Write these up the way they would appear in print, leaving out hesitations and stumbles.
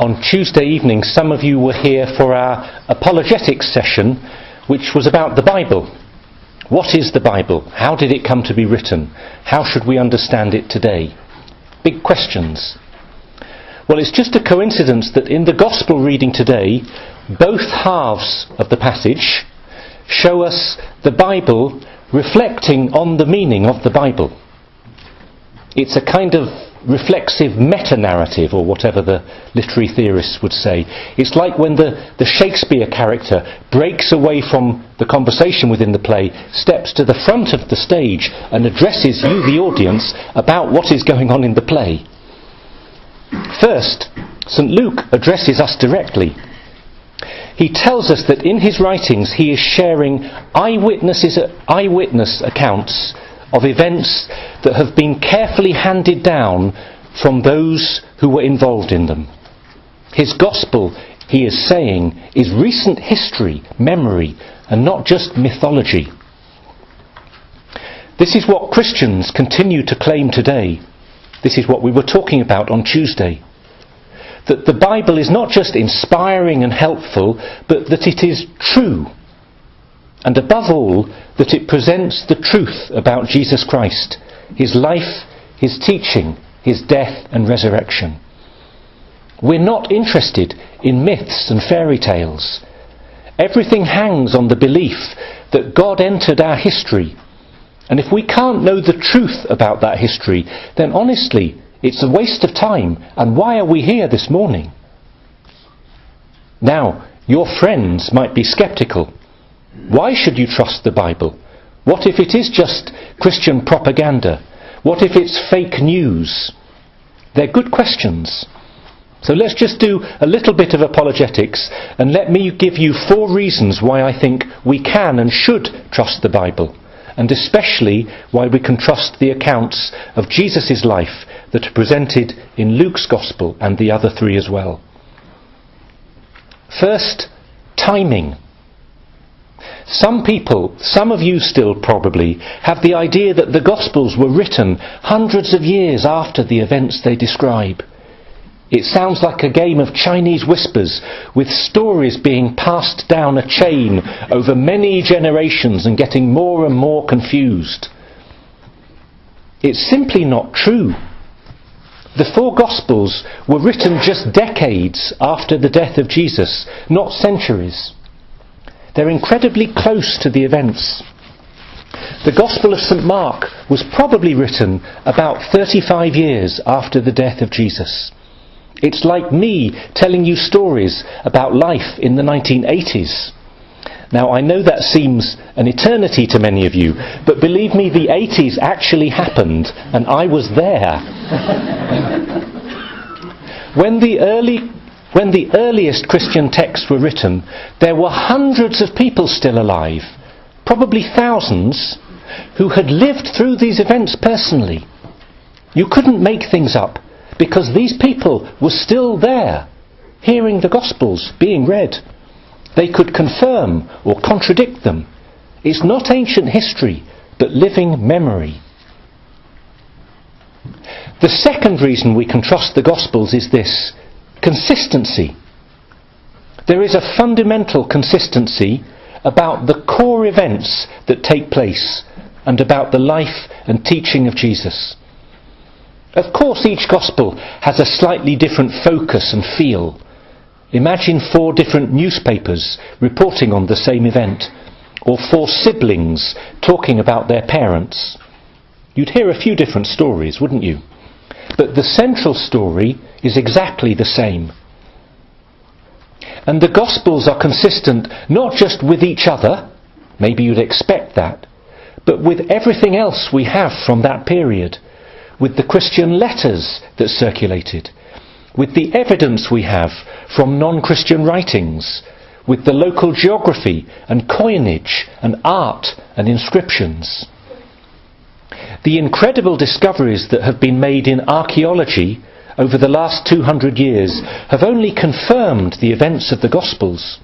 On Tuesday evening, some of you were here for our apologetics session, which was about the Bible. What is the Bible? How did it come to be written? How should we understand it today? Big questions. Well, it's just a coincidence that in the Gospel reading today, both halves of the passage show us the Bible reflecting on the meaning of the Bible. It's a kind of reflexive meta-narrative, or whatever the literary theorists would say. It's like when the Shakespeare character breaks away from the conversation within the play, steps to the front of the stage and addresses you, the audience, about what is going on in the play. First, St. Luke addresses us directly. He tells us that in his writings he is sharing eyewitness accounts of events that have been carefully handed down from those who were involved in them. His gospel, he is saying, is recent history, memory, and not just mythology. This is what Christians continue to claim today. This is what we were talking about on Tuesday. That the Bible is not just inspiring and helpful, but that it is true. And above all, that it presents the truth about Jesus Christ, his life, his teaching, his death and resurrection. We're not interested in myths and fairy tales. Everything hangs on the belief that God entered our history. And if we can't know the truth about that history, then honestly, it's a waste of time. And why are we here this morning? Now, your friends might be sceptical. Why should you trust the Bible? What if it is just Christian propaganda? What if it's fake news? They're good questions. So let's just do a little bit of apologetics, and let me give you 4 reasons why I think we can and should trust the Bible, and especially why we can trust the accounts of Jesus' life that are presented in Luke's Gospel and the other 3 as well. First, timing. Some people, some of you still probably, have the idea that the Gospels were written hundreds of years after the events they describe. It sounds like a game of Chinese whispers, with stories being passed down a chain over many generations and getting more and more confused. It's simply not true. The 4 Gospels were written just decades after the death of Jesus, not centuries. They're incredibly close to the events. The Gospel of St. Mark was probably written about 35 years after the death of Jesus. It's like me telling you stories about life in the 1980s. Now, I know that seems an eternity to many of you, but believe me, the 80s actually happened, and I was there. When the earliest Christian texts were written, there were hundreds of people still alive, probably thousands, who had lived through these events personally. You couldn't make things up, because these people were still there, hearing the Gospels being read. They could confirm or contradict them. It's not ancient history, but living memory. The second reason we can trust the Gospels is this: consistency. There is a fundamental consistency about the core events that take place and about the life and teaching of Jesus. Of course, each Gospel has a slightly different focus and feel. Imagine 4 different newspapers reporting on the same event, or 4 siblings talking about their parents. You'd hear a few different stories, wouldn't you? But the central story is exactly the same. And the Gospels are consistent not just with each other, maybe you'd expect that, but with everything else we have from that period, with the Christian letters that circulated, with the evidence we have from non-Christian writings, with the local geography and coinage and art and inscriptions. The incredible discoveries that have been made in archaeology over the last 200 years have only confirmed the events of the Gospels.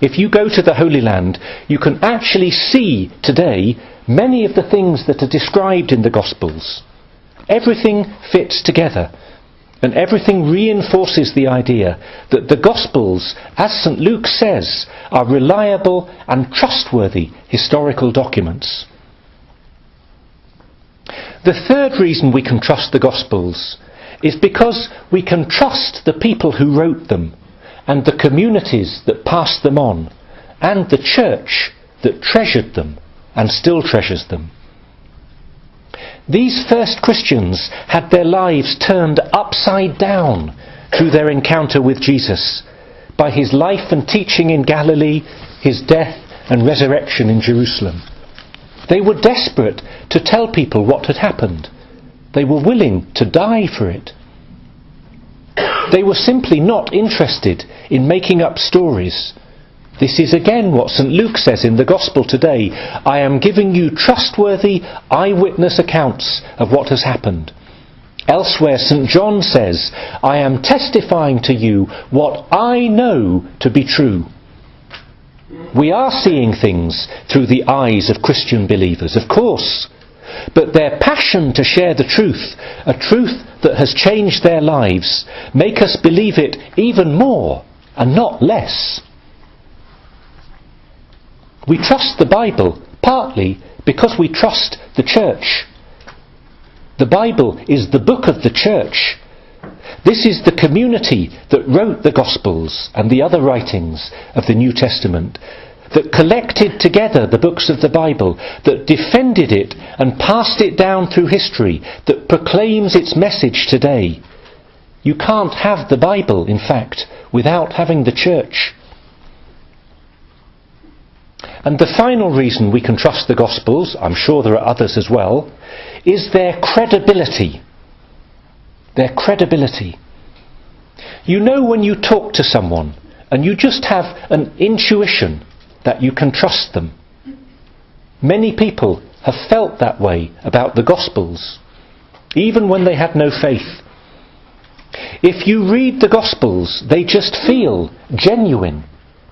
If you go to the Holy Land, you can actually see today many of the things that are described in the Gospels. Everything fits together. And everything reinforces the idea that the Gospels, as St. Luke says, are reliable and trustworthy historical documents. The third reason we can trust the Gospels is because we can trust the people who wrote them, and the communities that passed them on, and the church that treasured them and still treasures them. These first Christians had their lives turned upside down through their encounter with Jesus, by his life and teaching in Galilee, his death and resurrection in Jerusalem. They were desperate to tell people what had happened. They were willing to die for it. They were simply not interested in making up stories. This is again what St. Luke says in the Gospel today. I am giving you trustworthy eyewitness accounts of what has happened. Elsewhere, St. John says, I am testifying to you what I know to be true. We are seeing things through the eyes of Christian believers, of course, but their passion to share the truth, a truth that has changed their lives, make us believe it even more and not less. We trust the Bible partly because we trust the church. The Bible is the book of the church. This is the community that wrote the Gospels and the other writings of the New Testament, that collected together the books of the Bible, that defended it and passed it down through history, that proclaims its message today. You can't have the Bible, in fact, without having the church. And the final reason we can trust the Gospels, I'm sure there are others as well, is their credibility. Their credibility. You know when you talk to someone and you just have an intuition that you can trust them. Many people have felt that way about the Gospels, even when they had no faith. If you read the Gospels, they just feel genuine,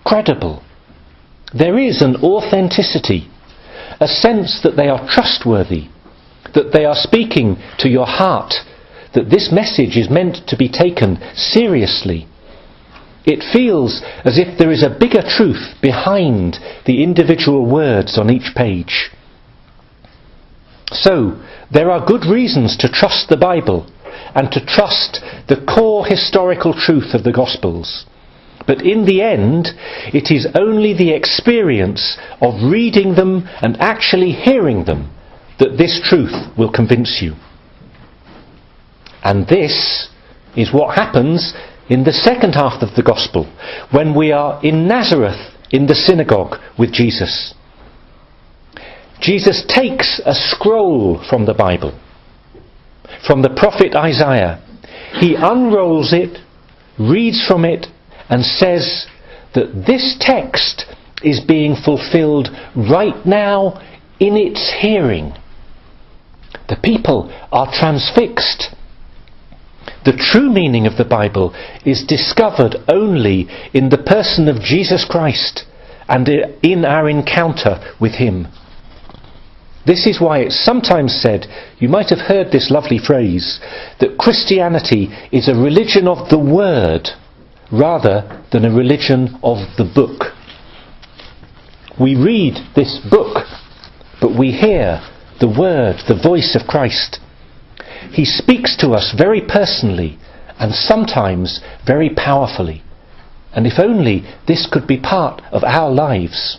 credible. There is an authenticity, a sense that they are trustworthy, that they are speaking to your heart, that this message is meant to be taken seriously. It feels as if there is a bigger truth behind the individual words on each page. So, there are good reasons to trust the Bible and to trust the core historical truth of the Gospels. But in the end, it is only the experience of reading them and actually hearing them that this truth will convince you. And this is what happens in the second half of the Gospel, when we are in Nazareth in the synagogue with Jesus. Jesus takes a scroll from the Bible, from the prophet Isaiah. He unrolls it, reads from it, and says that this text is being fulfilled right now in its hearing. The people are transfixed. The true meaning of the Bible is discovered only in the person of Jesus Christ and in our encounter with him. This is why it's sometimes said, you might have heard this lovely phrase, that Christianity is a religion of the Word rather than a religion of the book. We read this book, but we hear the Word, the voice of Christ. He speaks to us very personally and sometimes very powerfully. And if only this could be part of our lives.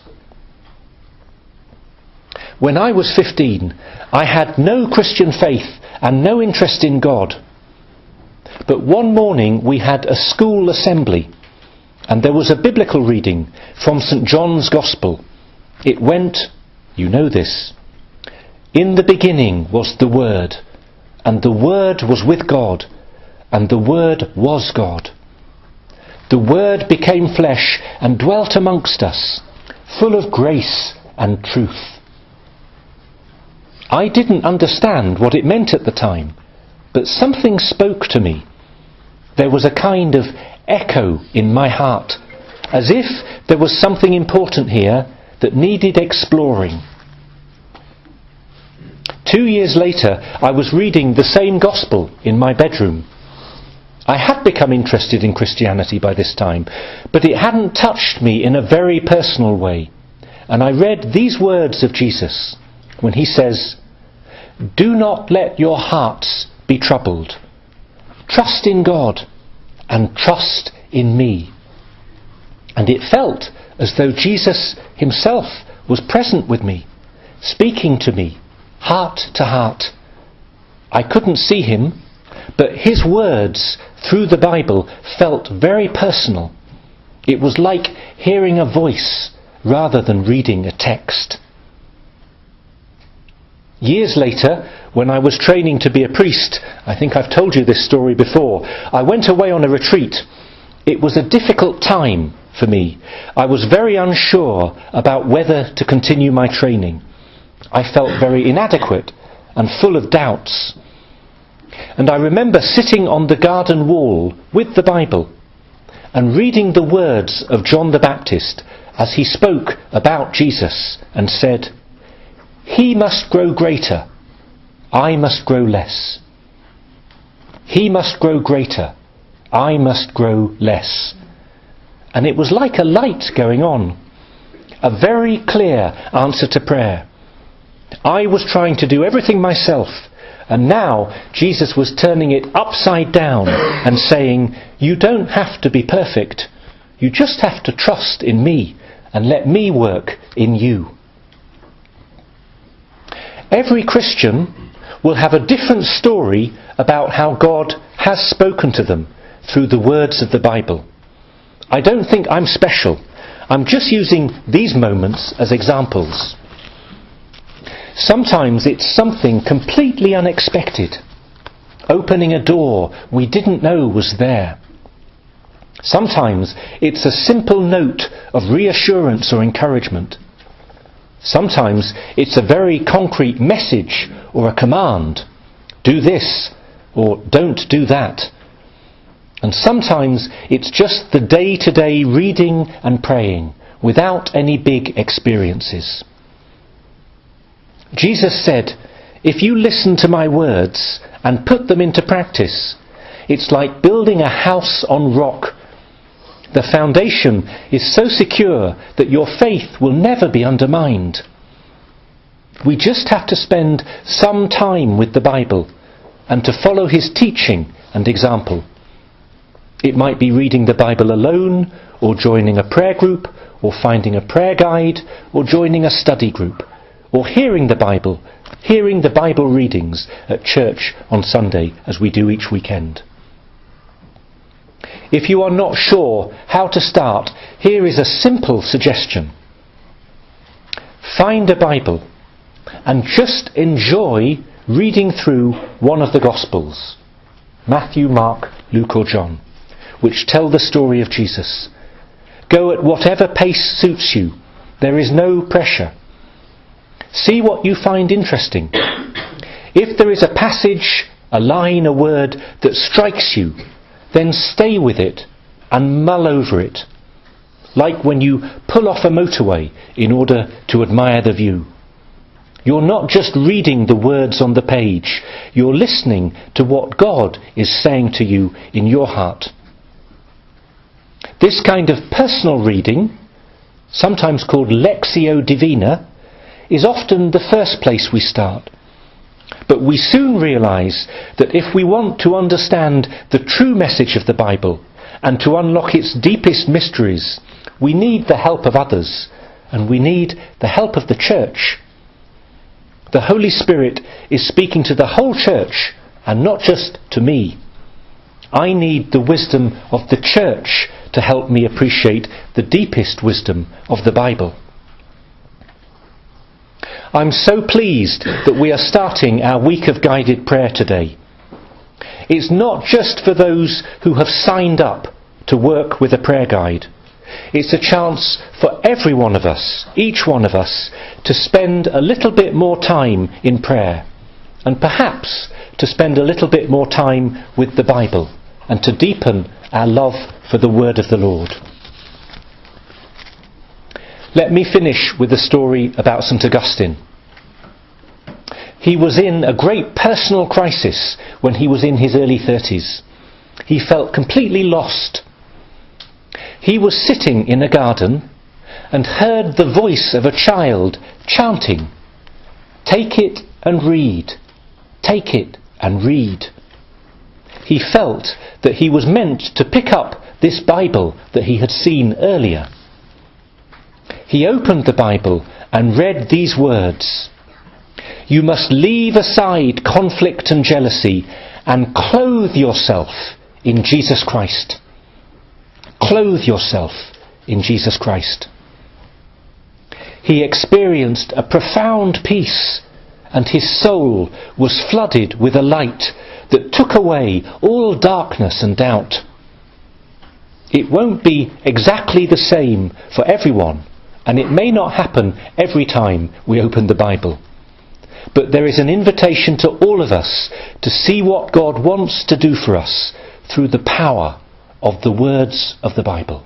When I was 15, I had no Christian faith and no interest in God. But one morning we had a school assembly and there was a biblical reading from St. John's Gospel. It went, you know this, in the beginning was the Word, and the Word was with God, and the Word was God. The Word became flesh and dwelt amongst us, full of grace and truth. I didn't understand what it meant at the time, but something spoke to me. There was a kind of echo in my heart, as if there was something important here that needed exploring. 2 years later, I was reading the same Gospel in my bedroom. I had become interested in Christianity by this time, but it hadn't touched me in a very personal way. And I read these words of Jesus when he says, "Do not let your hearts be troubled. Trust in God and trust in me." And it felt as though Jesus himself was present with me, speaking to me, heart to heart. I couldn't see him, but his words through the Bible felt very personal. It was like hearing a voice rather than reading a text. Years later, when I was training to be a priest, I think I've told you this story before, I went away on a retreat. It was a difficult time for me. I was very unsure about whether to continue my training. I felt very inadequate and full of doubts. And I remember sitting on the garden wall with the Bible and reading the words of John the Baptist as he spoke about Jesus and said, "He must grow greater, I must grow less. He must grow greater, I must grow less." And it was like a light going on, a very clear answer to prayer. I was trying to do everything myself, and now Jesus was turning it upside down and saying, "You don't have to be perfect. You just have to trust in me and let me work in you." Every Christian will have a different story about how God has spoken to them through the words of the Bible. I don't think I'm special. I'm just using these moments as examples. Sometimes it's something completely unexpected, opening a door we didn't know was there. Sometimes it's a simple note of reassurance or encouragement. Sometimes it's a very concrete message or a command. Do this or don't do that. And sometimes it's just the day-to-day reading and praying without any big experiences. Jesus said, "If you listen to my words and put them into practice, it's like building a house on rock. The foundation is so secure that your faith will never be undermined." We just have to spend some time with the Bible and to follow his teaching and example. It might be reading the Bible alone, or joining a prayer group, or finding a prayer guide, or joining a study group, or hearing the Bible readings at church on Sunday, as we do each weekend. If you are not sure how to start, here is a simple suggestion. Find a Bible and just enjoy reading through one of the Gospels, Matthew, Mark, Luke or John, which tell the story of Jesus. Go at whatever pace suits you. There is no pressure. See what you find interesting. If there is a passage, a line, a word that strikes you, then stay with it and mull over it, like when you pull off a motorway in order to admire the view. You're not just reading the words on the page, you're listening to what God is saying to you in your heart. This kind of personal reading, sometimes called Lectio Divina, is often the first place we start. But we soon realise that if we want to understand the true message of the Bible and to unlock its deepest mysteries, we need the help of others, and we need the help of the church. The Holy Spirit is speaking to the whole church and not just to me. I need the wisdom of the church to help me appreciate the deepest wisdom of the Bible. I'm so pleased that we are starting our week of guided prayer today. It's not just for those who have signed up to work with a prayer guide. It's a chance for every one of us, each one of us, to spend a little bit more time in prayer, and perhaps to spend a little bit more time with the Bible, and to deepen our love for the word of the Lord. Let me finish with a story about St. Augustine. He was in a great personal crisis when he was in his early 30s. He felt completely lost. He was sitting in a garden and heard the voice of a child chanting, "Take it and read, take it and read." He felt that he was meant to pick up this Bible that he had seen earlier. He opened the Bible and read these words: "You must leave aside conflict and jealousy and clothe yourself in Jesus Christ." Clothe yourself in Jesus Christ. He experienced a profound peace, and his soul was flooded with a light that took away all darkness and doubt. It won't be exactly the same for everyone, and it may not happen every time we open the Bible. But there is an invitation to all of us to see what God wants to do for us through the power of the words of the Bible.